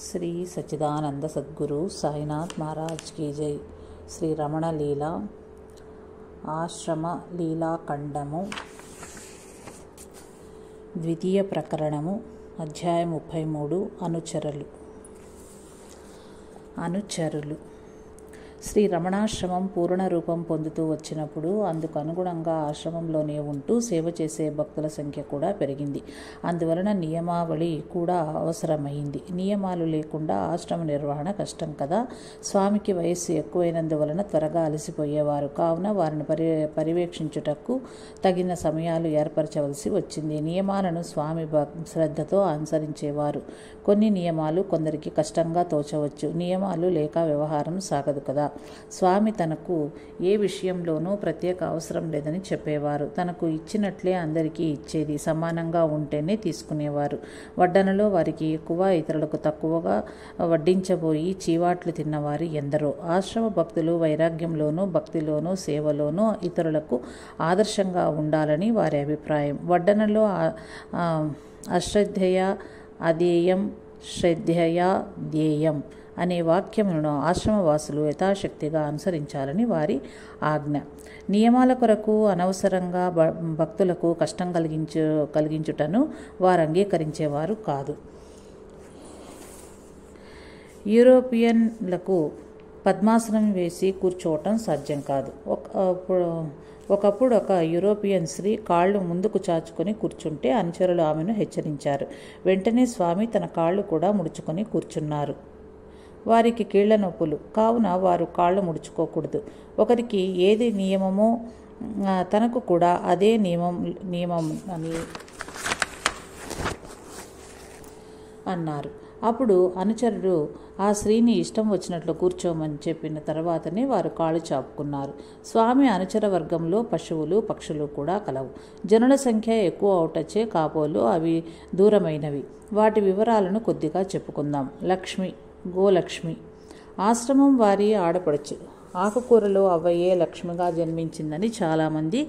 శ్రీ సచ్చిదానంద సద్గురు సాయినాథ్ మహారాజ్ की जय. శ్రీ రమణ లీల ఆశ్రమ లీలాఖండము ద్వితీయ ప్రకరణము అధ్యాయం 33. అనుచరులు. శ్రీ రమణాశ్రమం పూర్ణ రూపం పొందుతూ వచ్చినప్పుడు అందుకు అనుగుణంగా ఆశ్రమంలోనే ఉంటూ సేవ చేసే భక్తుల సంఖ్య కూడా పెరిగింది. అందువలన నియమావళి కూడా అవసరమైంది. నియమాలు లేకుండా ఆశ్రమ నిర్వహణ కష్టం కదా. స్వామికి వయస్సు ఎక్కువైనందువలన త్వరగా అలసిపోయేవారు. కావున వారిని పర్యవేక్షించుటకు తగిన సమయాలు ఏర్పరచవలసి వచ్చింది. నియమాలను స్వామి శ్రద్ధతో అనుసరించేవారు. కొన్ని నియమాలు కొందరికి కష్టంగా తోచవచ్చు. నియమాలు లేక వ్యవహారం సాగదు కదా. స్వామి తనకు ఏ విషయంలోనూ ప్రత్యేక అవసరం లేదని చెప్పేవారు. తనకు ఇచ్చినట్లే అందరికీ ఇచ్చేది. సమానంగా ఉంటేనే తీసుకునేవారు. వడ్డనలో వారికి ఎక్కువ, ఇతరులకు తక్కువగా వడ్డించబోయి చీవాట్లు తిన్నవారు ఎందరో. ఆశ్రమ భక్తులు వైరాగ్యంలోనూ, భక్తిలోనూ, సేవలోనూ ఇతరులకు ఆదర్శంగా ఉండాలని వారి అభిప్రాయం. వడ్డనలో అశ్రద్ధయ అధేయం, శ్రద్ధయా ధ్యేయం అనే వాక్యములను ఆశ్రమవాసులు యథాశక్తిగా అనుసరించాలని వారి ఆజ్ఞ. నియమాల కొరకు అనవసరంగా భక్తులకు కష్టం కలిగించుటను వారు అంగీకరించేవారు కాదు. యూరోపియన్లకు పద్మాసనం వేసి కూర్చోవటం సాధ్యం కాదు. ఒకప్పుడు ఒక యూరోపియన్ స్త్రీ కాళ్ళు ముందుకు చాచుకొని కూర్చుంటే అనుచరులు ఆమెను హెచ్చరించారు. వెంటనే స్వామి తన కాళ్ళు కూడా ముడుచుకొని కూర్చున్నారు. వారికి కీళ్ల నొప్పులు కావున వారు కాళ్ళు ముడుచుకోకూడదు. ఒకరికి ఏది నియమమో తనకు కూడా అదే నియమం అని అన్నారు. అప్పుడు అనుచరుడు ఆ స్త్రీని ఇష్టం వచ్చినట్లు కూర్చోమని చెప్పిన తర్వాతనే వారు కాళ్ళు చాపుకున్నారు. స్వామి అనుచర వర్గంలో పశువులు, పక్షులు కూడా కలవు. జనుల సంఖ్య ఎక్కువ అవటచ్చే కాబోలు అవి దూరమైనవి. వాటి వివరాలను కొద్దిగా చెప్పుకుందాం. లక్ష్మి, గోలక్ష్మి ఆశ్రమం వారి ఆడపడుచు. ఆకుకూరలో అవ్వయే లక్ష్మిగా జన్మించిందని చాలామంది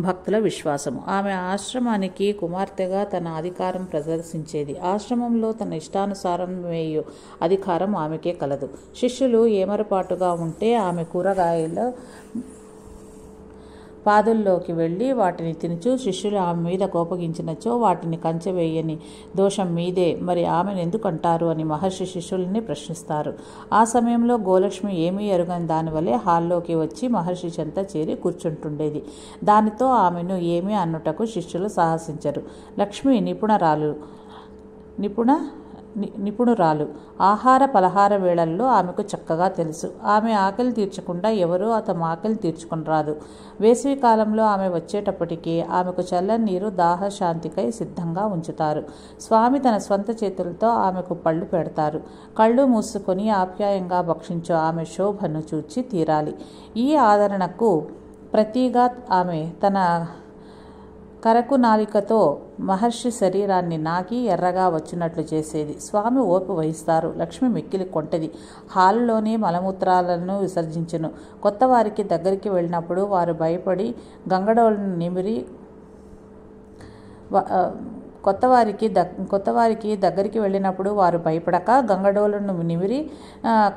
భక్తుల విశ్వాసము. ఆమె ఆశ్రమానికి కుమార్తెగా తన అధికారం ప్రదర్శించేది. ఆశ్రమంలో తన ఇష్టానుసారం వేయు అధికారం ఆమెకే కలదు. శిష్యులు ఏమరపాటుగా ఉంటే ఆమె కూరగాయల పాదుల్లోకి వెళ్ళి వాటిని తినుచు శిష్యులు ఆమె మీద కోపగించినచో వాటిని కంచెవేయని దోషం మీదే, మరి ఆమెను ఎందుకంటారు అని మహర్షి శిష్యుల్ని ప్రశ్నిస్తారు. ఆ సమయంలో గోలక్ష్మి ఏమీ ఎరుగని దానివలే హాల్లోకి వచ్చి మహర్షి చెంత చేరి కూర్చుంటుండేది. దానితో ఆమెను ఏమీ అన్నుటకు శిష్యులు సాహసించరు. లక్ష్మి నిపుణురాలు. ఆహార పలహార వేళల్లో ఆమెకు చక్కగా తెలుసు. ఆమె ఆకలి తీర్చకుండా ఎవరూ తమ ఆకలి తీర్చుకుని రాదు. వేసవి కాలంలో ఆమె వచ్చేటప్పటికీ ఆమెకు చల్లని నీరు దాహశాంతికై సిద్ధంగా ఉంచుతారు. స్వామి తన స్వంత చేతులతో ఆమెకు పళ్ళు పెడతారు. కళ్ళు మూసుకొని ఆప్యాయంగా భక్షించు ఆమె శోభను చూచి తీరాలి. ఈ ఆదరణకు ప్రతిగా ఆమె తన కరకు నాలికతో మహర్షి శరీరాన్ని నాకి ఎర్రగా వచ్చినట్లు చేసేది. స్వామి ఓర్పు వహిస్తారు. లక్ష్మి మిక్కిలి కొంటది. హాలులోనే మలమూత్రాలను విసర్జించును. కొత్త వారికి దగ్గరికి వెళ్ళినప్పుడు వారు భయపడి గంగడోలను నిమిరి కొత్తవారికి దగ్గరికి వెళ్ళినప్పుడు వారు భయపడక గంగడోలను నిమిరి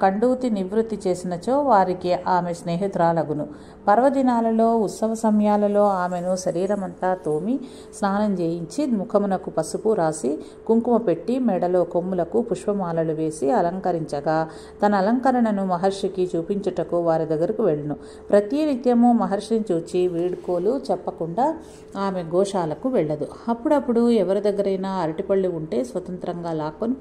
కండూతి నివృత్తి చేసినచో వారికి ఆమె స్నేహితురాలగును. పర్వదినాలలో, ఉత్సవ సమయాలలో ఆమెను శరీరమంతా తోమి స్నానం చేయించి ముఖమునకు పసుపు రాసి కుంకుమ పెట్టి మెడలో కొమ్ములకు పుష్పమాలలు వేసి అలంకరించగా తన అలంకరణను మహర్షికి చూపించుటకు వారి దగ్గరకు వెళ్ళును. ప్రతి నిత్యము మహర్షిని చూచి వీడ్కోలు చెప్పకుండా ఆమె గోశాలకు వెళ్ళదు. అప్పుడప్పుడు ఎవరి దగ్గరైనా అరటిపళ్ళు ఉంటే స్వతంత్రంగా లాక్కొని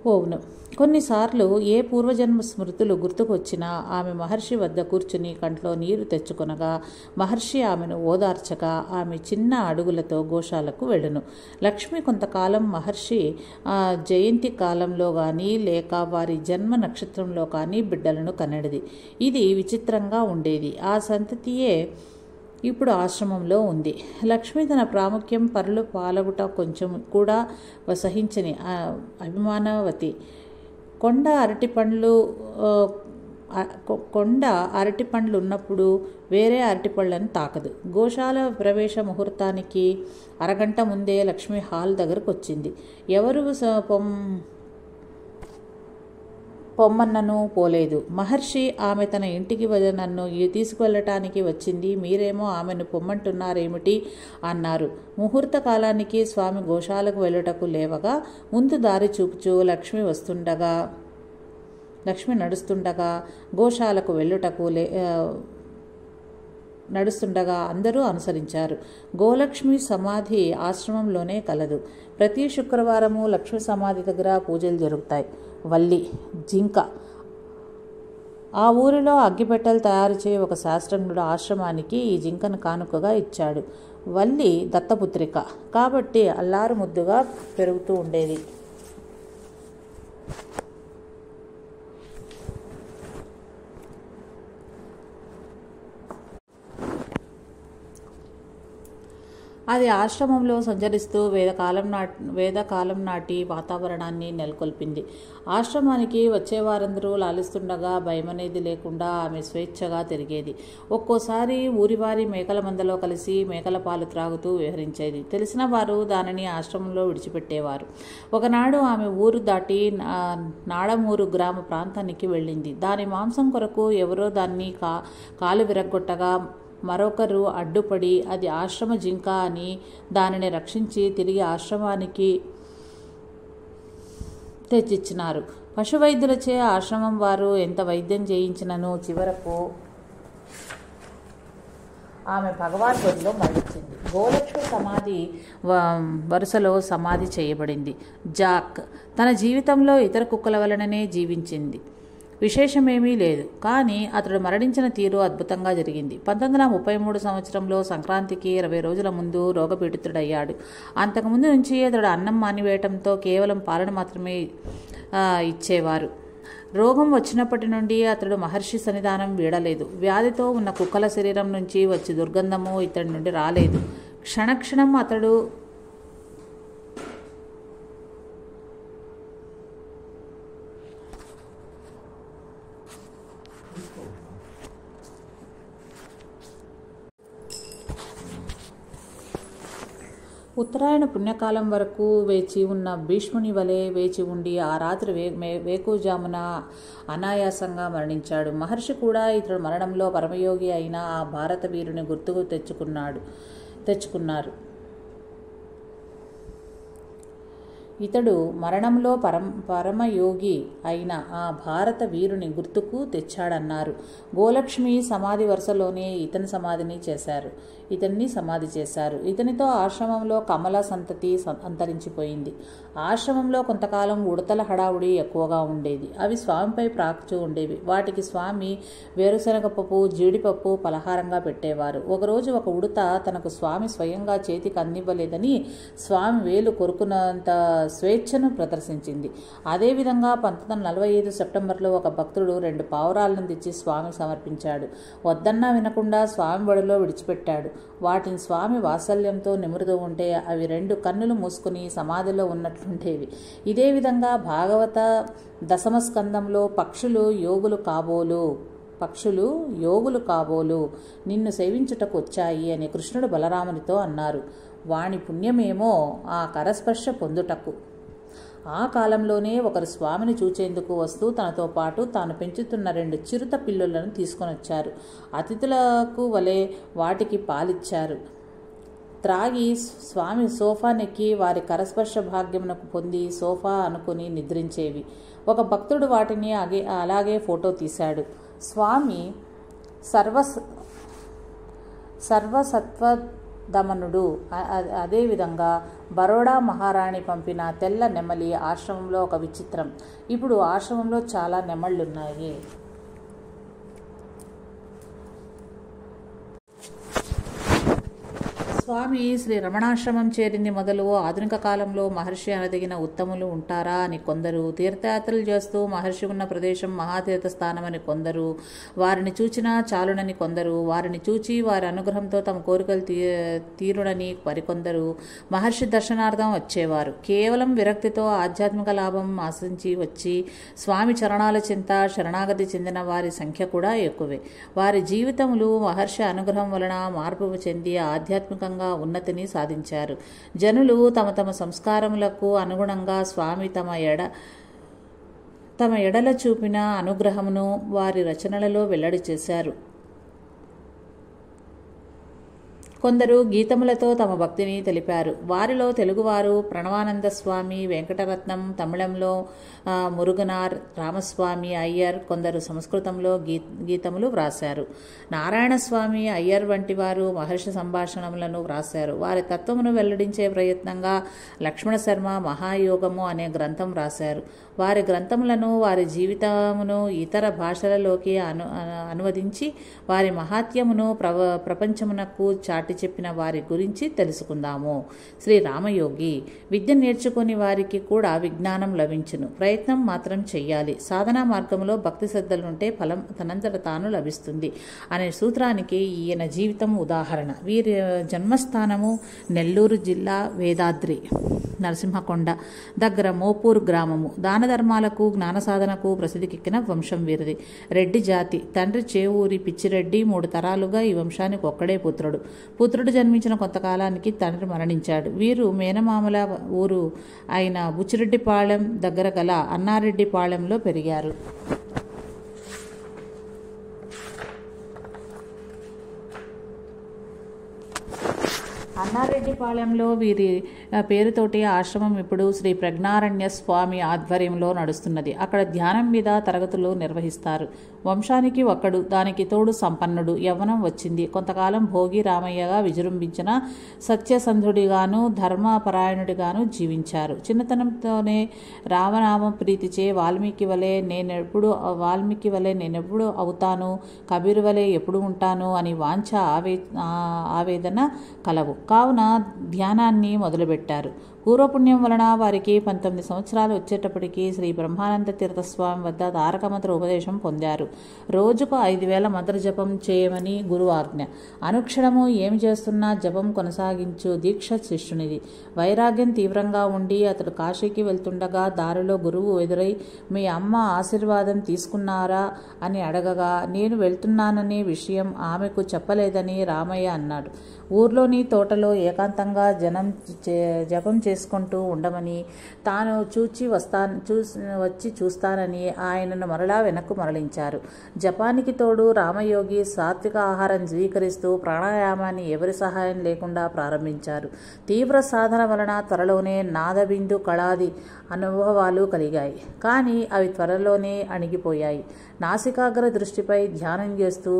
పోవును. కొన్నిసార్లు ఏ పూర్వజన్మ స్మృతులు గుర్తుకొచ్చినా ఆమె మహర్షి వద్ద కూర్చుని కంట్లో నీరు తెచ్చుకొనగా మహర్షి ఆమెను ఓదార్చగా ఆమె చిన్న అడుగులతో గోశాలకు వెళ్ళును. లక్ష్మి కొంతకాలం మహర్షి జయంతి కాలంలో కానీ లేక వారి జన్మ నక్షత్రంలో కానీ బిడ్డలను కనెడిది. ఇది విచిత్రంగా ఉండేది. ఆ సంతతియే ఇప్పుడు ఆశ్రమంలో ఉంది. లక్ష్మి తన ప్రాముఖ్యం పరులు పాలగుట కొంచెం కూడా సహించని అభిమానవతి. కొండ అరటిపండ్లు ఉన్నప్పుడు వేరే అరటిపళ్ళను తాకదు. గోశాల ప్రవేశ ముహూర్తానికి అరగంట ముందే లక్ష్మి హాల్ దగ్గరకు వచ్చింది. ఎవరు పొమ్మన్నను పోలేదు. మహర్షి, ఆమె తన ఇంటికి నన్ను తీసుకువెళ్ళటానికి వచ్చింది, మీరేమో ఆమెను పొమ్మంటున్నారేమిటి అన్నారు. ముహూర్త కాలానికి స్వామి గోశాలకు వెళ్ళుటకు లేవగా ముందు దారి చూపుచూ లక్ష్మి నడుస్తుండగా గోశాలకు వెళ్ళుటకు నడుస్తుండగా అందరూ అనుసరించారు. గోలక్ష్మి సమాధి ఆశ్రమంలోనే కలదు. ప్రతి శుక్రవారము లక్ష్మి సమాధి దగ్గర పూజలు జరుగుతాయి. వల్లి, జింక. ఆ ఊరిలో అగ్గిపెట్టెలు తయారు చేయ ఒక శాస్త్రజ్ఞుడు ఆశ్రమానికి ఈ జింకను కానుకగా ఇచ్చాడు. వల్లి దత్తపుత్రిక కాబట్టి అల్లారు ముద్దుగా పెరుగుతూ ఉండేది. అది ఆశ్రమంలో సంచరిస్తూ వేదకాలం నాటి వాతావరణాన్ని నెలకొల్పింది. ఆశ్రమానికి వచ్చేవారందరూ లాలిస్తుండగా భయమనేది లేకుండా ఆమె స్వేచ్ఛగా తిరిగేది. ఒక్కోసారి ఊరివారి మేకల మందలో కలిసి మేకల పాలు త్రాగుతూ విహరించేది. తెలిసిన వారు దానిని ఆశ్రమంలో విడిచిపెట్టేవారు. ఒకనాడు ఆమె ఊరు దాటి నాడమూరు గ్రామ ప్రాంతానికి వెళ్ళింది. దాని మాంసం కొరకు ఎవరో దాన్ని కాలు విరగ్గొట్టగా మరొకరు అడ్డుపడి అది ఆశ్రమ జింక అని దానిని రక్షించి తిరిగి ఆశ్రమానికి తెచ్చిచ్చినారు. పశువైద్యులచే ఆశ్రమం వారు ఎంత వైద్యం చేయించినను చివరకు ఆమె భగవాన్ ఒడిలో మరణించింది. గోలక్ష్మి సమాధి వరుసలో సమాధి చేయబడింది. జాక్ తన జీవితంలో ఇతర కుక్కల వలననే జీవించింది. విశేషమేమీ లేదు. కానీ అతడు మరణించిన తీరు అద్భుతంగా జరిగింది. 1933 సంవత్సరంలో సంక్రాంతికి 20 రోజుల ముందు రోగపీడితుడయ్యాడు. అంతకుముందు నుంచి అతడు అన్నం మానివేయటంతో కేవలం పాలన మాత్రమే ఇచ్చేవారు. రోగం వచ్చినప్పటి నుండి అతడు మహర్షి సన్నిధానం వీడలేదు. వ్యాధితో ఉన్న కుక్కల శరీరం నుంచి వచ్చే దుర్గంధము ఇతడి నుండి రాలేదు. క్షణక్షణం అతడు ఉత్తరాయణ పుణ్యకాలం వరకు వేచి ఉన్న భీష్ముని వలె వేచి ఉండి ఆ రాత్రి వేకుజామున అనాయాసంగా మరణించాడు. మహర్షి కూడా ఇతడు మరణంలో పరమయోగి అయిన ఆ భారత వీరుని గుర్తుకు తెచ్చుకున్నారు. ఇతడు మరణంలో పరమయోగి అయిన ఆ భారత వీరుని గుర్తుకు తెచ్చాడన్నారు. గోలక్ష్మి సమాధి వరుసలోనే ఇతన్ని సమాధి చేశారు. ఇతనితో ఆశ్రమంలో కమల సంతతి అంతరించిపోయింది. ఆశ్రమంలో కొంతకాలం ఉడతల హడావుడి ఎక్కువగా ఉండేది. అవి స్వామిపై ప్రాకుతూ ఉండేవి. వాటికి స్వామి వేరుశనగపప్పు, జీడిపప్పు పలహారంగా పెట్టేవారు. ఒకరోజు ఒక ఉడత తనకు స్వామి స్వయంగా చేతికి అందివ్వలేదని స్వామి వేలు కొరుకున్నంత స్వేచ్ఛను ప్రదర్శించింది. అదేవిధంగా 1945 సెప్టెంబర్లో ఒక భక్తుడు 2 పావురాలను తెచ్చి స్వామికి సమర్పించాడు. వద్దన్నా వినకుండా స్వామి బడిలో విడిచిపెట్టాడు. వాటిని స్వామి వాత్సల్యంతో నిమురుతూ ఉంటే అవి 2 కన్నులు మూసుకుని సమాధిలో ఉన్నట్లుండేవి. ఇదే విధంగా భాగవత దశమ స్కందంలో పక్షులు యోగులు కాబోలు నిన్ను సేవించుటకు వచ్చాయి అని కృష్ణుడు బలరామునితో అన్నారు. వాని పుణ్యమేమో ఆ కరస్పర్శ పొందుటకు. ఆ కాలంలోనే ఒకరు స్వామిని చూచేందుకు వస్తూ తనతో పాటు తాను పెంచుతున్న 2 చిరుత పిల్లులను తీసుకొనొచ్చారు. అతిథులకు వలె వాటికి పాలిచ్చారు. త్రాగి స్వామి సోఫా నెక్కి వారి కరస్పర్శ భాగ్యమునకు పొంది సోఫా అనుకుని నిద్రించేవి. ఒక భక్తుడు వాటిని అలాగే ఫోటో తీశాడు. స్వామి సర్వసత్వదమనుడు. అదేవిధంగా బరోడా మహారాణి పంపిన తెల్ల నెమలి ఆశ్రమంలో ఒక విచిత్రం. ఇప్పుడు ఆశ్రమంలో చాలా నెమళ్ళున్నాయి. స్వామి శ్రీ రమణాశ్రమం చేరింది మొదలు ఆధునిక కాలంలో మహర్షి అనదగిన ఉత్తములు ఉంటారా అని కొందరు, తీర్థయాత్రలు చేస్తూ మహర్షి ఉన్న ప్రదేశం మహాతీర్థ స్థానమని కొందరు, వారిని చూచినా చాలునని కొందరు, వారిని చూచి వారి అనుగ్రహంతో తమ కోరికలు తీరునని మరికొందరు మహర్షి దర్శనార్థం వచ్చేవారు. కేవలం విరక్తితో ఆధ్యాత్మిక లాభం ఆశించి వచ్చి స్వామి చరణాల చింత శరణాగతి చెందిన వారి సంఖ్య కూడా ఎక్కువే. వారి జీవితములు మహర్షి అనుగ్రహం వలన మార్పు చెంది ఆధ్యాత్మికంగా ఉన్నతిని సాధించారు. జనులు తమ తమ సంస్కారములకు అనుగుణంగా స్వామి తమ తమ ఎడల చూపిన అనుగ్రహమును వారి రచనలలో వెల్లడి చేశారు. కొందరు గీతములతో తమ భక్తిని తెలిపారు. వారిలో తెలుగువారు ప్రణవానంద స్వామి, వెంకటరత్నం, తమిళంలో మురుగనార్, రామస్వామి అయ్యర్, కొందరు సంస్కృతంలో గీతములు వ్రాశారు. నారాయణస్వామి అయ్యర్ వంటి వారు మహర్షి సంభాషణములను వ్రాశారు. వారి తత్వమును వెల్లడించే ప్రయత్నంగా లక్ష్మణ శర్మ మహాయోగము అనే గ్రంథం వ్రాశారు. వారి గ్రంథములను, వారి జీవితమును ఇతర భాషలలోకి అనువదించి వారి మహాత్యమును ప్రపంచమునకు చాటి చెప్పిన వారి గురించి తెలుసుకుందాము. శ్రీ రామయోగి విద్య నేర్చుకుని వారికి కూడా విజ్ఞానం లభించును. ప్రయత్నం మాత్రం చెయ్యాలి. సాధనా మార్గంలో భక్తి శ్రద్ధలుంటే ఫలం తనంతట తాను లభిస్తుంది అనే సూత్రానికి ఈయన జీవితం ఉదాహరణ. వీరి జన్మస్థానము నెల్లూరు జిల్లా వేదాద్రి నరసింహకొండ దగ్గర మోపూర్ గ్రామము. దాన ధర్మాలకు, జ్ఞాన సాధనకు ప్రసిద్ధికెక్కిన వంశం వీరిది. రెడ్డి జాతి. తండ్రి చేవూరి పిచ్చిరెడ్డి. 3 తరాలుగా ఈ వంశానికి ఒక్కడే పుత్రుడు. పుత్రుడు జన్మించిన కొంతకాలానికి తండ్రి మరణించాడు. వీరు మేనమామల ఊరు అయిన బుచ్చిరెడ్డిపాళెం దగ్గర గల అన్నారెడ్డిపాళెంలో పెరిగారు. అన్నారెడ్డిపాళెంలో వీరి పేరుతోటి ఆశ్రమం ఇప్పుడు శ్రీ ప్రజ్ఞారణ్య స్వామి ఆధ్వర్యంలో నడుస్తున్నది. అక్కడ ధ్యానం మీద తరగతులు నిర్వహిస్తారు. వంశానికి ఒక్కడు, దానికి తోడు సంపన్నుడు. యవ్వనం వచ్చింది. కొంతకాలం భోగి రామయ్యగా విజృంభించిన సత్యసంధుడిగాను ధర్మపరాయణుడిగాను జీవించారు. చిన్నతనంతోనే రామనామ ప్రీతిచే వాల్మీకి వలె నేనెప్పుడు అవుతాను, కబీరు వలె ఎప్పుడు ఉంటాను అని వాంఛ ఆవేదన కలవు. కావున ధ్యానాన్ని మొదలుపెట్టారు. పూర్వపుణ్యం వలన వారికి 19 సంవత్సరాలు వచ్చేటప్పటికీ శ్రీ బ్రహ్మానంద తీర్థస్వామి వద్ద తారక మంత్ర ఉపదేశం పొందారు. రోజుకు 5000 మంత్ర జపం చేయమని గురువు ఆజ్ఞ. అనుక్షణము ఏమి చేస్తున్నా జపం కొనసాగించు దీక్ష శిష్యునిది. వైరాగ్యం తీవ్రంగా ఉండి అతడు కాశీకి వెళ్తుండగా దారిలో గురువు ఎదురై మీ అమ్మ ఆశీర్వాదం తీసుకున్నారా అని అడగగా నేను వెళ్తున్నాననే విషయం ఆమెకు చెప్పలేదని రామయ్య అన్నాడు. ఊర్లోని తోటలో ఏకాంతంగా జపం చేసుకుంటూ ఉండమని, తాను వచ్చి చూస్తానని ఆయనను మరలా వెనక్కు మరలించారు. జపానికి తోడు రామయోగి సాత్విక ఆహారం స్వీకరిస్తూ ప్రాణాయామాన్ని ఎవరి సహాయం లేకుండా ప్రారంభించారు. తీవ్ర సాధన వలన త్వరలోనే నాదబిందు కళాది అనుభవాలు కలిగాయి. కానీ అవి త్వరలోనే అణిగిపోయాయి. నాసికాగ్ర దృష్టిపై ధ్యానం చేస్తూ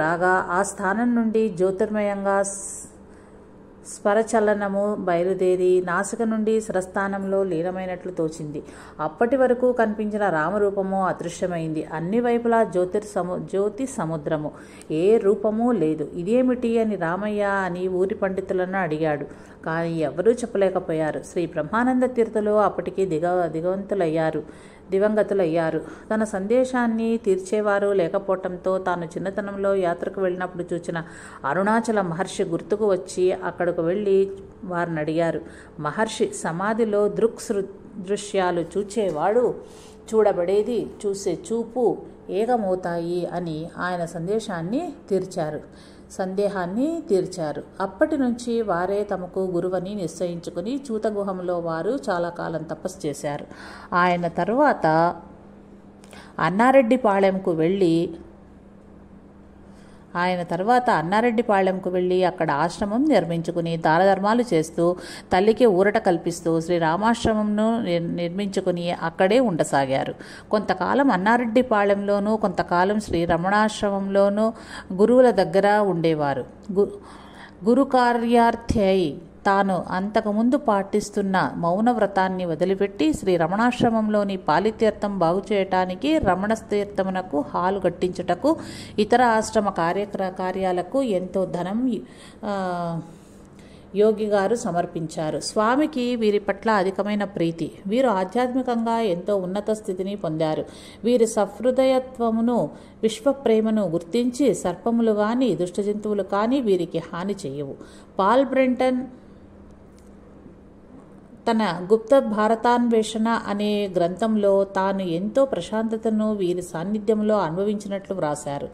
రాగా ఆ స్థానం నుండి జ్యోతిర్మయంగా స్వరచలనము బయలుదేరి నాసిక నుండి స్వరస్థానంలో లీనమైనట్లు తోచింది. అప్పటి వరకు కనిపించిన రామరూపము అదృశ్యమైంది. అన్ని వైపులా జ్యోతి సముద్రము, ఏ రూపమూ లేదు. ఇదేమిటి అని రామయ్య అని ఊరి పండితులను అడిగాడు. కానీ ఎవరూ చెప్పలేకపోయారు. శ్రీ బ్రహ్మానంద తీర్థులు అప్పటికి దివంగతులయ్యారు. తన సందేశాన్ని తీర్చేవారు లేకపోవటంతో తాను చిన్నతనంలో యాత్రకు వెళ్ళినప్పుడు చూచిన అరుణాచల మహర్షి గుర్తుకు వచ్చి అక్కడకు వెళ్ళి వారిని అడిగారు. మహర్షి సమాధిలో దృశ్యాలు చూచేవాడు చూడబడేది చూసే చూపు ఏకమవుతాయి అని ఆయన సందేహాన్ని తీర్చారు. అప్పటి నుంచి వారే తమకు గురువని నిశ్చయించుకుని చూతగుహంలో వారు చాలా కాలం తపస్సు చేశారు. ఆయన తరువాత అన్నారెడ్డిపాళెంకు వెళ్ళి అక్కడ ఆశ్రమం నిర్మించుకుని దానధర్మాలు చేస్తూ తల్లికి ఊరట కల్పిస్తూ శ్రీరామాశ్రమంను నిర్మించుకుని అక్కడే ఉండసాగారు. కొంతకాలం అన్నారెడ్డిపాళెంలోనూ కొంతకాలం శ్రీ రమణాశ్రమంలోనూ గురువుల దగ్గర ఉండేవారు. గురు కార్యార్థై తాను అంతకుముందు పాటిస్తున్న మౌన వ్రతాన్ని వదిలిపెట్టి శ్రీ రమణాశ్రమంలోని పాలితీర్థం బాగు చేయటానికి రమణతీర్థమునకు హాలు కట్టించుటకు ఇతర ఆశ్రమ కార్యాలకు ఎంతో ధనం యోగి గారు సమర్పించారు. స్వామికి వీరి పట్ల అధికమైన ప్రీతి. వీరు ఆధ్యాత్మికంగా ఎంతో ఉన్నత స్థితిని పొందారు. వీరి సహృదయత్వమును విశ్వప్రేమను గుర్తించి సర్పములు కానీ దుష్టజంతువులు కానీ వీరికి హాని చేయవు. పాల్ బ్రెంటన్ తన గుప్త భారతాన్వేషణ అనే గ్రంథంలో తాను ఎంతో ప్రశాంతతను వీరి సాన్నిధ్యంలో అనుభవించినట్లు వ్రాశారు.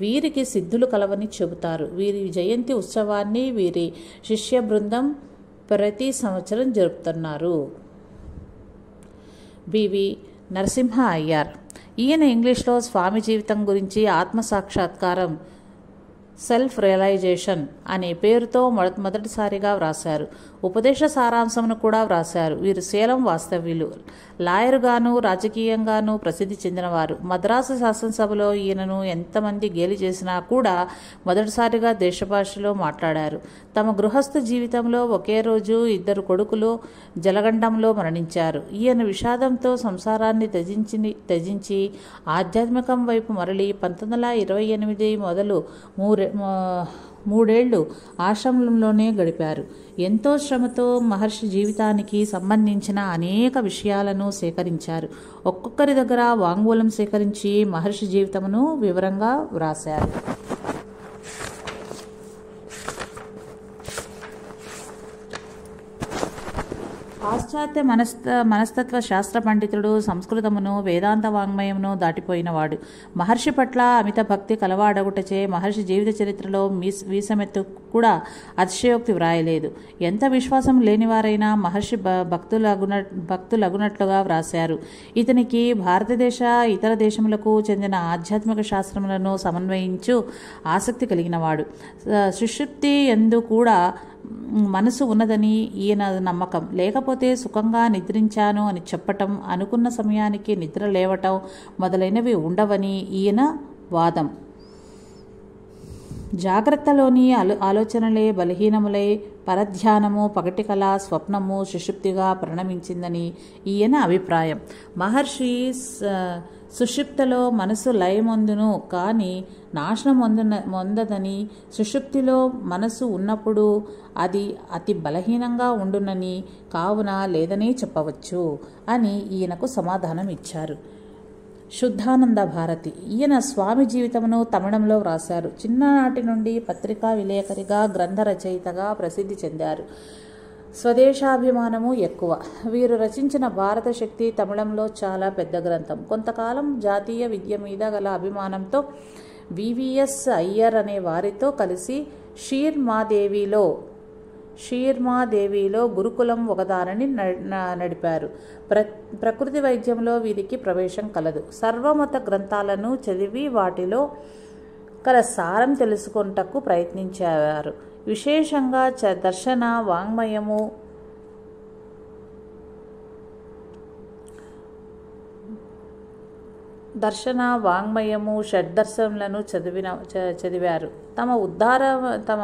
వీరికి సిద్ధులు కలవని చెబుతారు. వీరి జయంతి ఉత్సవాన్ని వీరి శిష్య బృందం ప్రతి సంవత్సరం జరుపుతున్నారు. బివి నరసింహ అయ్యార్. ఈయన ఇంగ్లీష్లో స్వామి జీవితం గురించి ఆత్మసాక్షాత్కారం సెల్ఫ్ రియలైజేషన్ అనే పేరుతో మొదటిసారిగా వ్రాశారు. ఉపదేశ సారాంశమును కూడా వ్రాశారు. వీరు సేలం వాస్తవ్యులు. లాయరుగాను రాజకీయంగాను ప్రసిద్ధి చెందినవారు. మద్రాసు శాసనసభలో ఈయనను ఎంతమంది గేలి చేసినా కూడా మొదటిసారిగా దేశభాషలో మాట్లాడారు. తమ గృహస్థ జీవితంలో ఒకే రోజు 2 కొడుకులు జలగండంలో మరణించారు. ఈయన విషాదంతో సంసారాన్ని త్యజించి ఆధ్యాత్మికం వైపు మరలి 1928 మొదలు 3 ఏళ్లు ఆశ్రమంలోనే గడిపారు. ఎంతో శ్రమతో మహర్షి జీవితానికి సంబంధించిన అనేక విషయాలను సేకరించారు. ఒక్కొక్కరి దగ్గర వాంగ్మూలం సేకరించి మహర్షి జీవితమును వివరంగా వ్రాశారు. పాశ్చాత్య మనస్తత్వ శాస్త్ర పండితుడు, సంస్కృతమును వేదాంత వాంగ్మయమును దాటిపోయినవాడు. మహర్షి పట్ల అమిత భక్తి కలవాడగుటచే మహర్షి జీవిత చరిత్రలో వీసమెత్తు కూడా అతిశయోక్తి వ్రాయలేదు. ఎంత విశ్వాసం లేనివారైనా మహర్షి భక్తులగునట్లుగా వ్రాశారు. ఇతనికి భారతదేశ ఇతర దేశములకు చెందిన ఆధ్యాత్మిక శాస్త్రములను సమన్వయించు ఆసక్తి కలిగినవాడు. సుషుప్తి యందు కూడా మనసు ఉన్నదని ఈయన నమ్మకం. లేకపోతే సుఖంగా నిద్రించాను అని చెప్పటం, అనుకున్న సమయానికి నిద్ర లేవటం మొదలైనవి ఉండవని ఈయన వాదం. జాగ్రత్తలోని ఆలోచనలే బలహీనములై పరధ్యానము, పగటికల, స్వప్నము సుషుప్తిగా పరిణమించిందని ఈయన అభిప్రాయం. మహర్షి సుషుప్తిలో మనసు లయమొందును కానీ నాశనం పొందదని, సుషుప్తిలో మనసు ఉన్నప్పుడు అది అతి బలహీనంగా ఉండునని, కావున లేదనే చెప్పవచ్చు అని ఈయనకు సమాధానం ఇచ్చారు. శుద్ధానంద భారతి. ఈయన స్వామి జీవితమును తమిళంలో వ్రాశారు. చిన్ననాటి నుండి పత్రికా విలేకరిగా, గ్రంథ రచయితగా ప్రసిద్ధి చెందారు. స్వదేశాభిమానము ఎక్కువ. వీరు రచించిన భారత శక్తి తమిళంలో చాలా పెద్ద గ్రంథం. కొంతకాలం జాతీయ విద్య మీద గల అభిమానంతో వివిఎస్ అయ్యర్ అనే వారితో కలిసి షీర్మాదేవిలో గురుకులం ఒకదానిని నడిపారు. ప్రకృతి వైద్యంలో వీరికి ప్రవేశం కలదు. సర్వమత గ్రంథాలను చదివి వాటిలో కల సారం తెలుసుకొనుటకు ప్రయత్నించేవారు. విశేషంగా దర్శన వాంగ్మయము షడ్దర్శనలను చదివారు. తమ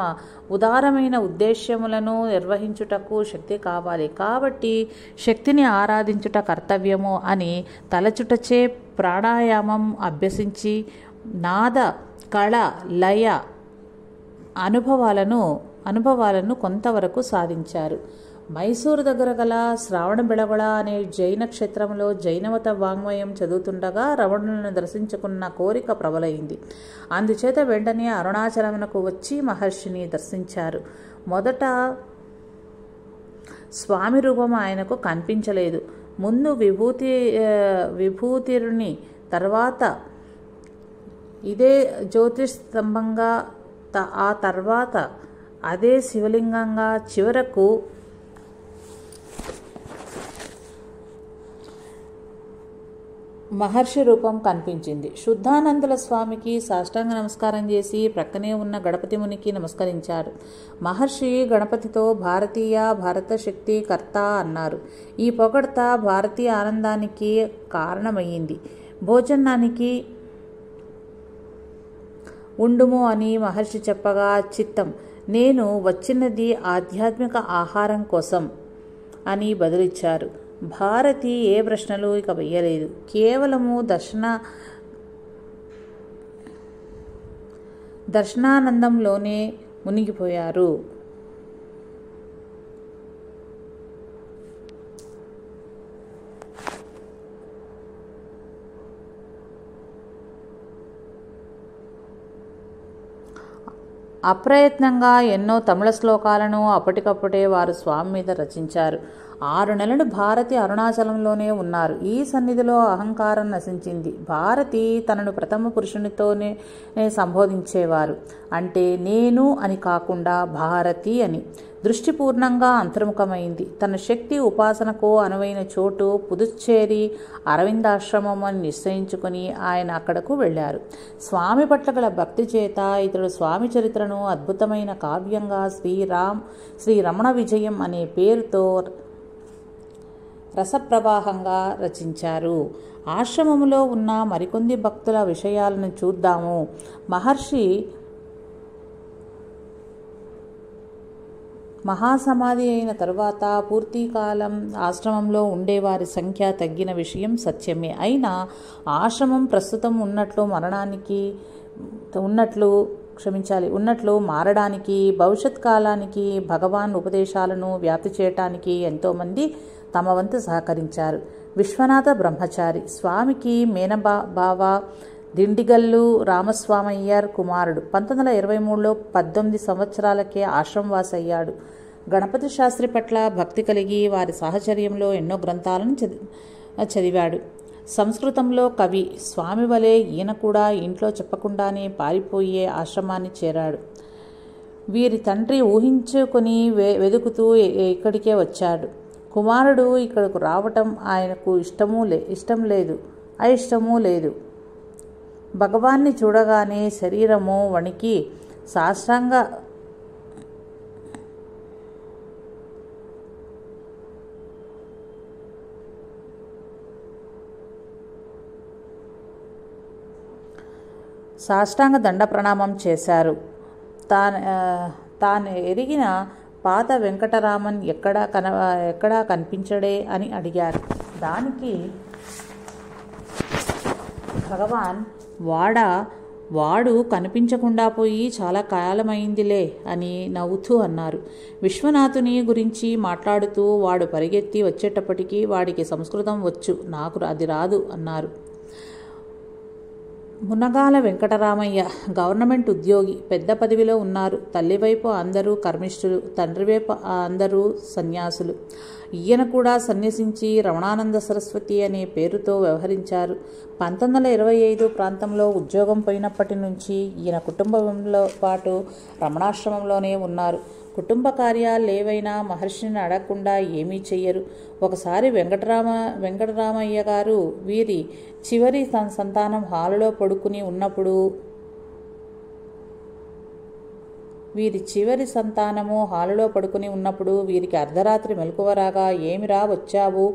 ఉదారమైన ఉద్దేశ్యములను నిర్వహించుటకు శక్తి కావాలి కాబట్టి శక్తిని ఆరాధించుట కర్తవ్యము అని తలచుటచే ప్రాణాయామం అభ్యసించి నాద, కళ, లయ అనుభవాలను కొంతవరకు సాధించారు. మైసూరు దగ్గర గల శ్రావణబెళగొళ అనే జైన క్షేత్రంలో జైనమత వాంగ్మయం చదువుతుండగా రమణులను దర్శించుకున్న కోరిక ప్రబలైంది. అందుచేత వెంటనే అరుణాచలమునకు వచ్చి మహర్షిని దర్శించారు. మొదట స్వామి రూపం ఆయనకు కనిపించలేదు. ముందు విభూతిరుని, తర్వాత ఇదే జ్యోతిస్తంభంగా, ఆ తర్వాత అదే శివలింగంగా, చివరకు మహర్షి రూపం కనిపించింది. శుద్ధానందుల స్వామికి సాష్టాంగ నమస్కారం చేసి ప్రక్కనే ఉన్న గణపతి మునికి నమస్కరించారు. మహర్షి గణపతితో భారత శక్తి కర్త అన్నారు. ఈ పొగడ్త భారతీయ ఆనందానికి కారణమయ్యింది. భోజనానికి ఉండుము అని మహర్షి చెప్పగా చిత్తం, నేను వచ్చినది ఆధ్యాత్మిక ఆహారం కోసం అని బదులిచ్చారు. భారతి ఏ ప్రశ్నలు ఇక వెయ్యలేదు. కేవలము దర్శనానందంలోనే మునిగిపోయారు. అప్రయత్నంగా ఎన్నో తమిళ శ్లోకాలను అప్పటికప్పుడే వారు స్వామి మీద రచించారు. 6 నెలలు భారతి అరుణాచలంలోనే ఉన్నారు. ఈ సన్నిధిలో అహంకారం నశించింది. భారతి తనను ప్రథమ పురుషునితోనే సంబోధించేవారు. అంటే నేను అని కాకుండా భారతి అని. దృష్టి పూర్ణంగా అంతర్ముఖమైంది. తన శక్తి ఉపాసనకు అనువైన చోటు పుదుచ్చేరి అరవిందాశ్రమం అని నిశ్చయించుకుని ఆయన అక్కడకు వెళ్ళారు. స్వామి పట్ల గల భక్తి చేత ఇతడు స్వామి చరిత్రను అద్భుతమైన కావ్యంగా శ్రీ రమణ విజయం అనే పేరుతో రసప్రవాహంగా రచించారు. ఆశ్రమములో ఉన్న మరికొంది భక్తుల విషయాలను చూద్దాము. మహర్షి మహాసమాధి అయిన తరువాత పూర్తికాలం ఆశ్రమంలో ఉండేవారి సంఖ్య తగ్గిన విషయం సత్యమే. అయినా ఆశ్రమం ప్రస్తుతం ఉన్నట్లు మారడానికి, భవిష్యత్ కాలానికి భగవాన్ ఉపదేశాలను వ్యాప్తి చేయటానికి ఎంతోమంది తమ వంతు సహకరించారు. విశ్వనాథ బ్రహ్మచారి స్వామికి మేనబావ దిండిగల్లు రామస్వామయ్యర్ కుమారుడు. 1923లో 18 సంవత్సరాలకే ఆశ్రమవాసి అయ్యాడు. గణపతి శాస్త్రి పట్ల భక్తి కలిగి వారి సాహచర్యంలో ఎన్నో గ్రంథాలను చదివాడు. సంస్కృతంలో కవి. స్వామి వలె ఈయన కూడా ఇంట్లో చెప్పకుండానే పారిపోయే ఆశ్రమాన్ని చేరాడు. వీరి తండ్రి ఊహించుకొని వెదుకుతూ ఇక్కడికే వచ్చాడు. కుమారుడు ఇక్కడకు రావటం ఆయనకు అయిష్టమూ లేదు. భగవాన్ని చూడగానే శరీరము వణికి సాష్టాంగ దండ ప్రణామం చేశారు. తాను ఎరిగిన పాత వెంకటరామన్ ఎక్కడా కనిపించడే అని అడిగారు. దానికి భగవాన్ వాడు కనిపించకుండా పోయి చాలా కాలమైందిలే అని నవ్వుతూ అన్నారు. విశ్వనాథుని గురించి మాట్లాడుతూ వాడు పరిగెత్తి వచ్చేటప్పటికీ వాడికి సంస్కృతం వచ్చు, నాకు అది రాదు అన్నారు. మునగాల వెంకటరామయ్య గవర్నమెంట్ ఉద్యోగి, పెద్ద పదవిలో ఉన్నారు. తల్లివైపు అందరూ కర్మిష్ఠులు, తండ్రి వైపు అందరూ సన్యాసులు. ఈయన కూడా సన్యసించి రమణానంద సరస్వతి అనే పేరుతో వ్యవహరించారు. 1925 ప్రాంతంలో ఉద్యోగం పోయినప్పటి నుంచి ఈయన కుటుంబంలో పాటు రమణాశ్రమంలోనే ఉన్నారు. కుటుంబ కార్యాలేవైనా మహర్షిని అడగకుండా ఏమీ చెయ్యరు. ఒకసారి వెంకటరామయ్య గారు వీరి చివరి సంతానం హాలులో పడుకుని ఉన్నప్పుడు వీరికి అర్ధరాత్రి మెలకువరాగా, ఏమిరా వచ్చావు,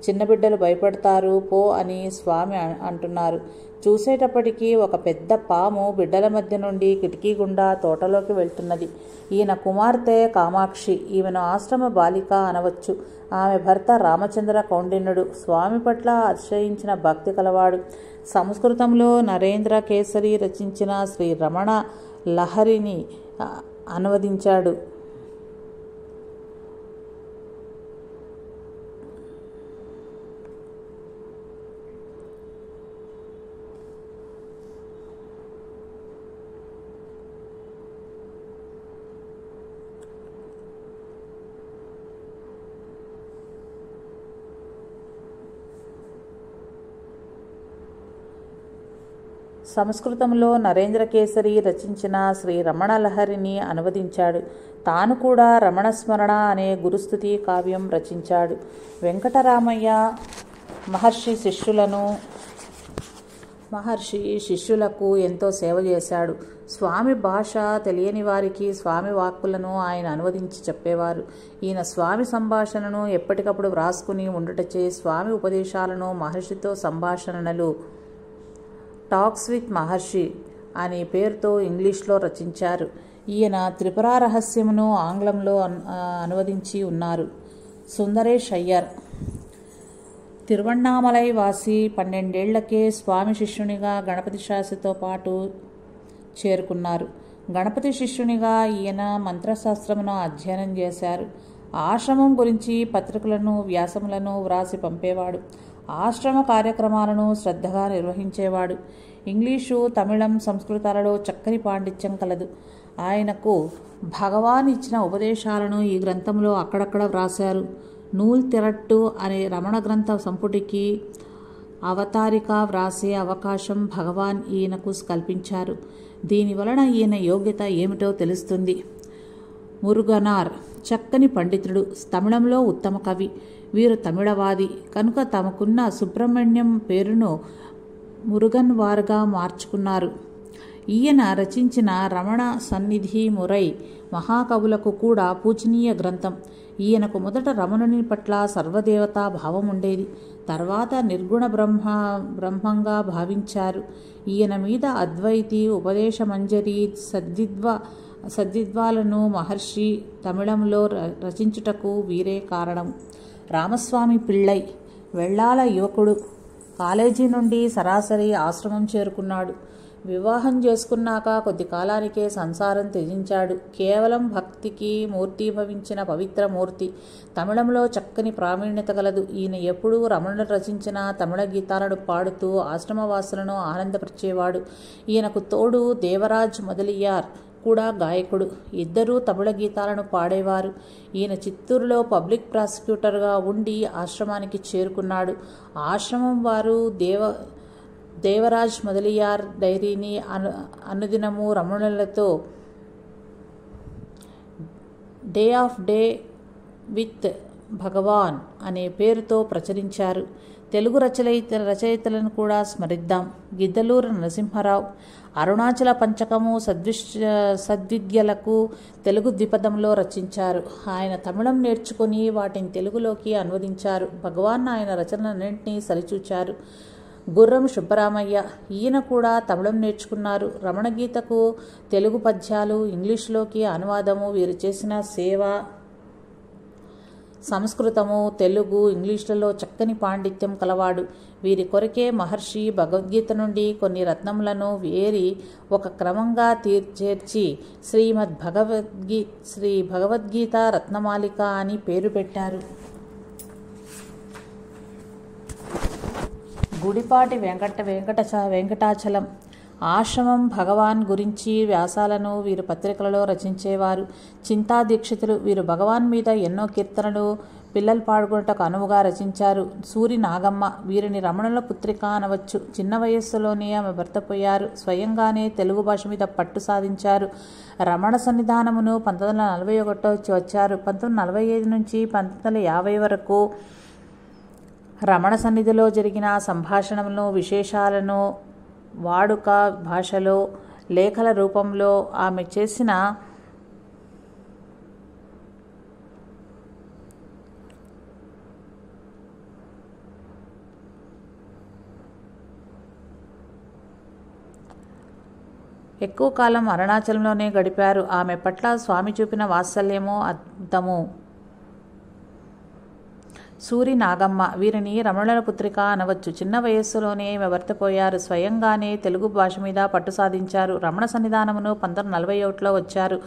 చిన్న బిడ్డలు భయపడతారు పో అని స్వామి అంటున్నారు. చూసేటప్పటికీ ఒక పెద్ద పాము బిడ్డల మధ్య నుండి కిటికీ గుండా తోటలోకి వెళ్తున్నది. ఈయన కుమార్తె కామాక్షి. ఈమెను ఆశ్రమ బాలిక అనవచ్చు. ఆమె భర్త రామచంద్ర కౌండిన్యుడు. స్వామి పట్ల అతిశయించిన భక్తి కలవాడు. సంస్కృతంలో నరేంద్ర కేసరి రచించిన శ్రీ రమణ లహరిని అనువదించాడు. సంస్కృతంలో నరేంద్ర కేసరి రచించిన శ్రీ రమణ లహరిని అనువదించాడు. తాను కూడా రమణస్మరణ అనే గురుస్తుతి కావ్యం రచించాడు. వెంకటరామయ్య మహర్షి శిష్యులకు ఎంతో సేవ చేశాడు. స్వామి భాష తెలియని వారికి స్వామి వాక్కులను ఆయన అనువదించి చెప్పేవారు. ఈయన స్వామి సంభాషణను ఎప్పటికప్పుడు వ్రాసుకుని ఉండుటచే స్వామి ఉపదేశాలను మహర్షితో సంభాషణలు టాక్స్ విత్ మహర్షి అనే పేరుతో ఇంగ్లీష్లో రచించారు. ఈయన త్రిపుర రహస్యమును ఆంగ్లంలో అనువదించి ఉన్నారు. సుందరేష్ అయ్యర్ తిరువణ్ణామలై వాసి. 12 ఏళ్లకే స్వామి శిష్యునిగా గణపతి శాస్త్రితో పాటు చేరుకున్నారు. గణపతి శిష్యునిగా ఈయన మంత్రశాస్త్రమును అధ్యయనం చేశారు. ఆశ్రమం గురించి పత్రికలను వ్యాసములను వ్రాసి పంపేవాడు. ఆశ్రమ కార్యక్రమాలను శ్రద్ధగా నిర్వహించేవాడు. ఇంగ్లీషు, తమిళం, సంస్కృతాలలో చక్కని పాండిత్యం కలదు. ఆయనకు భగవాన్ ఇచ్చిన ఉపదేశాలను ఈ గ్రంథంలో అక్కడక్కడ వ్రాశారు. నూల్ తిరట్టు అనే రమణ గ్రంథ సంపుటికి అవతారిక వ్రాసే అవకాశం భగవాన్ ఈయనకు కల్పించారు. దీనివలన ఈయన యోగ్యత ఏమిటో తెలుస్తుంది. మురుగనార్ చక్కని పండితుడు, తమిళంలో ఉత్తమ కవి. వీరు తమిళవాది కనుక తమకున్న సుబ్రహ్మణ్యం పేరును మురుగన్వార్గా మార్చుకున్నారు. ఈయన రచించిన రమణ సన్నిధి మురై మహాకవులకు కూడా పూజనీయ గ్రంథం. ఈయనకు మొదట రమణుని పట్ల సర్వదేవతా భావం ఉండేది. తర్వాత నిర్గుణ బ్రహ్మంగా భావించారు. ఈయన మీద అద్వైతి, ఉపదేశమంజరి, సద్విద్వాలను మహర్షి తమిళంలో రచించుటకు వీరే కారణం. రామస్వామి పిళ్ళై వెళ్లాల యువకుడు. కాలేజీ నుండి సరాసరి ఆశ్రమం చేరుకున్నాడు. వివాహం చేసుకున్నాక కొద్ది కాలానికే సంసారం త్యజించాడు. కేవలం భక్తికి మూర్తీభవించిన పవిత్ర మూర్తి. తమిళంలో చక్కని ప్రావీణ్యత గలదు. ఈయన ఎప్పుడూ రమణుడు రచించిన తమిళ గీతాలను పాడుతూ ఆశ్రమవాసులను ఆనందపరిచేవాడు. ఈయనకు తోడు దేవరాజ్ మొదలియార్ కూడా గాయకుడు. ఇద్దరూ తమిళ గీతాలను పాడేవారు. ఈయన చిత్తూరులో పబ్లిక్ ప్రాసిక్యూటర్గా ఉండి ఆశ్రమానికి చేరుకున్నాడు. ఆశ్రమం వారు దేవరాజ్ మొదలియార్ డైరీని అనుదినము రమణులతో డే ఆఫ్ డే విత్ భగవాన్ అనే పేరుతో ప్రచురించారు. తెలుగు రచయితలను కూడా స్మరిద్దాం. గిద్దలూరు నరసింహారావు అరుణాచల పంచకము, సద్విద్యలకు తెలుగు ద్విపదంలో రచించారు. ఆయన తమిళం నేర్చుకుని వాటిని తెలుగులోకి అనువదించారు. భగవాన్ ఆయన రచనలన్నింటినీ సరిచూచారు. గుర్రం సుబ్బరామయ్య ఈయన కూడా తమిళం నేర్చుకున్నారు. రమణగీతకు తెలుగు పద్యాలు, ఇంగ్లీషులోకి అనువాదము వీరు చేసిన సేవ. సంస్కృతము, తెలుగు, ఇంగ్లీషులలో చక్కని పాండిత్యం కలవాడు. వీరి కొరకే మహర్షి భగవద్గీత నుండి కొన్ని రత్నములను వేరి ఒక క్రమంగా చేర్చి శ్రీ భగవద్గీత రత్నమాలిక అని పేరు పెట్టారు. గుడిపాటి వెంకటాచలం ఆశ్రమం భగవాన్ గురించి వ్యాసాలను వీరు పత్రికలలో రచించేవారు. చింతా దీక్షితులు వీరు భగవాన్ మీద ఎన్నో కీర్తనలు పిల్లలు పాడుకున్నటకు అనువుగా రచించారు. సూరి నాగమ్మ వీరిని రమణుల పుత్రిక అనవచ్చు. చిన్న వయస్సులోనే ఆమె భర్త పోయారు. స్వయంగానే తెలుగు భాష మీద పట్టు సాధించారు. రమణ సన్నిధానమును 1941 వచ్చారు. 1945 నుంచి 1950 వరకు రమణ సన్నిధిలో జరిగిన సంభాషణలను, విశేషాలను వాడుక భాషలో, లేఖల రూపంలో ఆమె చేసిన ఎక్కువ కాలం అరుణాచలంలోనే గడిపారు. ఆమె పట్ల స్వామి చూపిన వాత్సల్యము అద్భుతము. సూరి నాగమ్మ వీరిని రమణుల పుత్రిక అనవచ్చు. చిన్న వయస్సులోనే ఈమె భర్త పోయారు. స్వయంగానే తెలుగు భాష మీద పట్టు సాధించారు. రమణ సన్నిధానమును 1941లో వచ్చారు.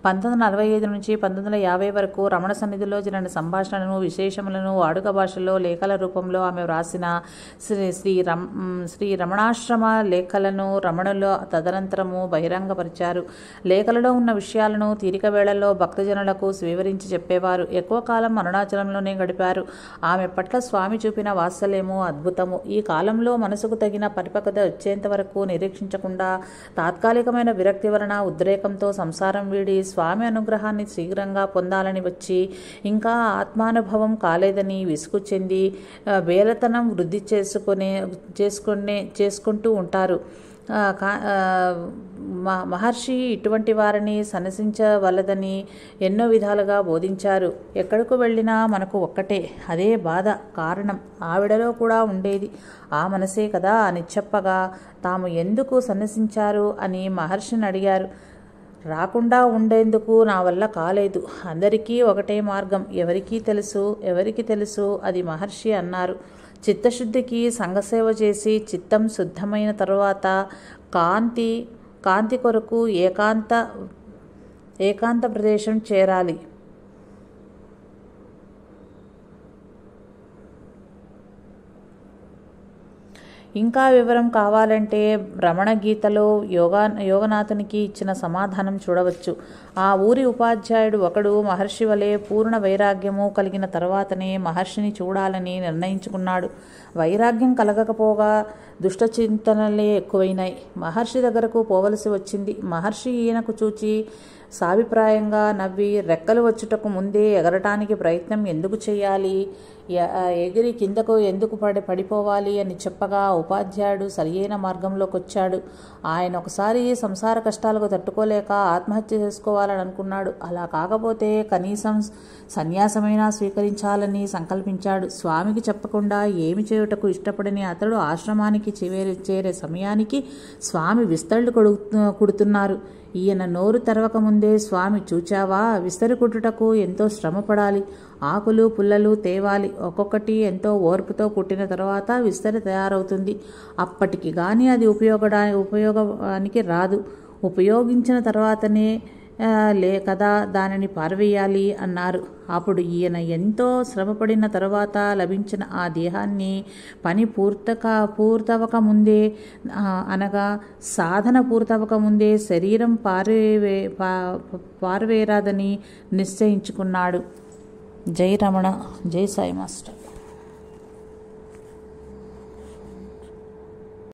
1945 నుంచి 1950 వరకు రమణ సన్నిధిలో జరిగిన సంభాషణలను, విశేషములను వాడుక భాషలో, లేఖల రూపంలో ఆమె వ్రాసిన శ్రీ రమణాశ్రమ లేఖలను రమణులు తదనంతరము బహిరంగపరిచారు. లేఖలలో ఉన్న విషయాలను తీరిక వేళల్లో భక్తజనులకు వివరించి చెప్పేవారు. ఎక్కువ కాలం అరుణాచలంలోనే గడిపారు. ఆమె పట్ల స్వామి చూపిన వాత్సల్యము అద్భుతము. ఈ కాలంలో మనసుకు తగిన పరిపక్వత వచ్చేంత వరకు నిరీక్షించకుండా తాత్కాలికమైన విరక్తి వలన ఉద్రేకంతో సంసారం వీడి స్వామి అనుగ్రహాన్ని శీఘ్రంగా పొందాలని వచ్చి ఇంకా ఆత్మానుభవం కాలేదని విసుగు చెంది బేలతనం వృద్ధి చేసుకుంటూ ఉంటారు. మహర్షి ఇటువంటి వారిని సన్యసించవలదని ఎన్నో విధాలుగా బోధించారు. ఎక్కడకు వెళ్ళినా మనకు ఒక్కటే, అదే బాధ. కారణం ఆవిడలో కూడా ఉండేది. ఆ మనసే కదా అని చెప్పగా తాము ఎందుకు సన్యసించారు అని మహర్షిని అడిగారు. రాకుండా ఉండేందుకు నా వల్ల కాలేదు. అందరికీ ఒకటే మార్గం. ఎవరికి తెలుసు అది మహర్షి అన్నారు. చిత్తశుద్ధికి సంఘసేవ చేసి చిత్తం శుద్ధమైన తరువాత కాంతి కొరకు ఏకాంత ప్రదేశం చేరాలి. ఇంకా వివరం కావాలంటే రమణ గీతలో యోగనాథునికి ఇచ్చిన సమాధానం చూడవచ్చు. ఆ ఊరి ఉపాధ్యాయుడు ఒకడు మహర్షి వలె పూర్ణ వైరాగ్యము కలిగిన తర్వాతనే మహర్షిని చూడాలని నిర్ణయించుకున్నాడు. వైరాగ్యం కలగకపోగా దుష్టచింతనలే ఎక్కువైనాయి. మహర్షి దగ్గరకు పోవలసి వచ్చింది. మహర్షి ఈయనకు చూచి సాభిప్రాయంగా నవ్వి, రెక్కలు వచ్చుటకు ముందే ఎగరటానికి ప్రయత్నం ఎందుకు చేయాలి, ఎగిరి కిందకు ఎందుకు పడిపోవాలి అని చెప్పగా ఉపాధ్యాయుడు సరియైన మార్గంలోకి వచ్చాడు. ఆయన ఒకసారి సంసార కష్టాలకు తట్టుకోలేక ఆత్మహత్య చేసుకోవాలని అనుకున్నాడు. అలా కాకపోతే కనీసం సన్యాసమైనా స్వీకరించాలని సంకల్పించాడు. స్వామికి చెప్పకుండా ఏమి చేయుటకు ఇష్టపడని అతడు ఆశ్రమానికి చేరే సమయానికి స్వామి విస్తళ్ళు కుడుతున్నారు. ఈయన నోరు తెరవక ముందే స్వామి, చూచావా, విస్తరి కుట్టుటకు ఎంతో శ్రమ పడాలి, ఆకులు పుల్లలు తేవాలి, ఒక్కొక్కటి ఎంతో ఓర్పుతో కుట్టిన తర్వాత విస్తరి తయారవుతుంది. అప్పటికి కానీ అది ఉపయోగానికి రాదు. ఉపయోగించిన తర్వాతనే కదా దానిని పారవేయాలి అన్నారు. అప్పుడు ఈయన ఎంతో శ్రమపడిన తర్వాత లభించిన ఆ దేహాన్ని పని పూర్తవక ముందే అనగా సాధన పూర్తవక ముందే శరీరం పారవేరాదని నిశ్చయించుకున్నాడు. జై రమణ, జై సాయి మాస్టర్.